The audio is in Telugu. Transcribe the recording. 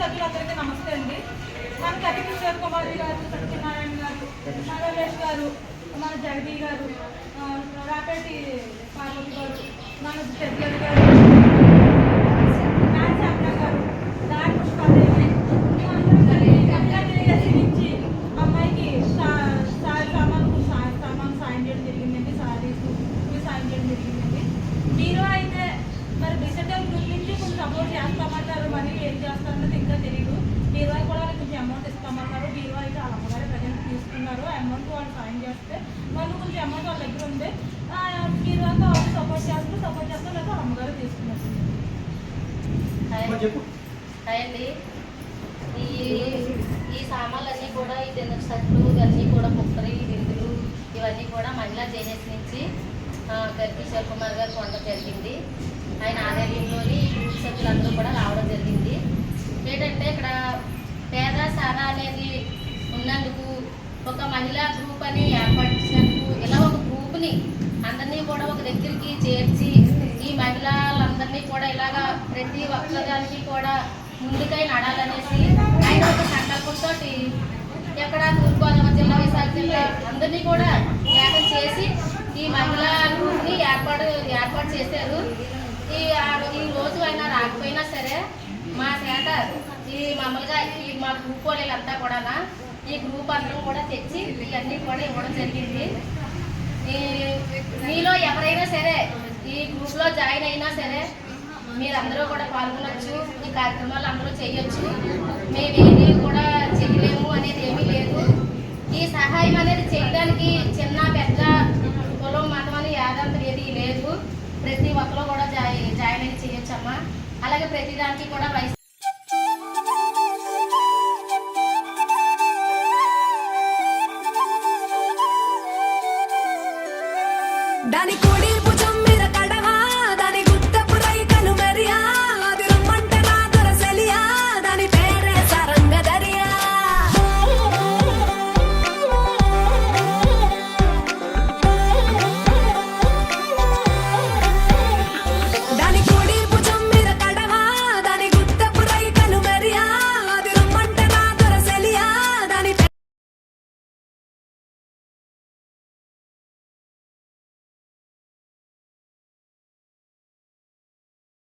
సభ్యులందరికీ నమస్తే అండి. మన కటి కిషోర్ కుమార్ గారు, సత్యనారాయణ గారు, నరేష్ గారు, మన జగదీ గారు, రాపేటి పార్వతి గారు, మన పెద్దలు గారు, గారు, దాని పుష్పాదేవి నుంచి అమ్మాయికి సామాను సాయం చేయడం జరిగిందండి. సారీస్ సాయం చేయడం జరిగిందండి. మీరు అయితే మరి డిజిటల్ గ్రూప్ నుంచి కొంచెం సపోర్ట్ చేస్తామన్నారు. మరి ఏం చేస్తారన్నది ఇంకా తెలియదు. బీరువా కూడా కొంచెం అమౌంట్ ఇస్తామన్నారు. బీరువా అయితే వాళ్ళ అమ్మగారు ప్రజెంట్ తీసుకున్నారు. అమౌంట్ వాళ్ళు సాయం చేస్తే వాళ్ళు కొంచెం అమౌంట్ వాళ్ళ దగ్గర ఉంది. బీరువాతో వాళ్ళు సపోర్ట్ చేస్తారు లేదా వాళ్ళ అమ్మగారు తీసుకున్నారు. హాయ్ అండి. ఈ సామాన్లన్నీ కూడా ఈ దినకు సట్లు ఇవన్నీ కూడా కుక్కరి బిందులు ఇవన్నీ కూడా మహిళా జేహెచ్ నుంచి కిషోర్ కుమార్ గారు కొనడం జరిగింది. ఆయన ఆధ్వర్యంలోని గ్రూప్ సభ్యులందరూ కూడా రావడం జరిగింది. ఏంటంటే ఇక్కడ పేద సాదా అనేది ఉన్నందుకు ఒక మహిళా గ్రూప్ అని ఏర్పరిచినందుకు ఇలా ఒక గ్రూప్ని అందరినీ కూడా ఒక దగ్గరికి చేర్చి ఈ మహిళలందరినీ కూడా ఇలాగా ప్రతి ఒక్కదానికి కూడా ముందుకై నడాలనేసి ఆయన ఒక సంకల్పంతో ఎక్కడ తూర్పుగోదావరి జిల్లా, విశాఖ జిల్లా అందరినీ కూడా ఏకం చేసి ఈ మహిళా గ్రూప్ని ఏర్పాటు చేశారు. ఈ రోజు అయినా రాకపోయినా సరే మా చేత ఈ మామూలుగా మా గ్రూప్ వాళ్ళంతా కూడా ఈ గ్రూప్ అందరం కూడా తెచ్చి ఇవన్నీ కూడా ఇవ్వడం జరిగింది. మీలో ఎవరైనా సరే ఈ గ్రూప్లో జాయిన్ అయినా సరే మీరందరూ కూడా పాల్గొనవచ్చు. ఈ కార్యక్రమాలు అందరూ చేయొచ్చు. మేమేది కూడా చేయలేము అనేది ఏమీ లేదు. ఈ సహాయం అనేది చేయడానికి చిన్న పెద్ద కులం మతం అని యాదంతం ఏది లేదు. ప్రతి ఒక్కరు కూడా జాయిన్ అయి చేయొచ్చమ్మా. అలాగే ప్రతిదానికి కూడా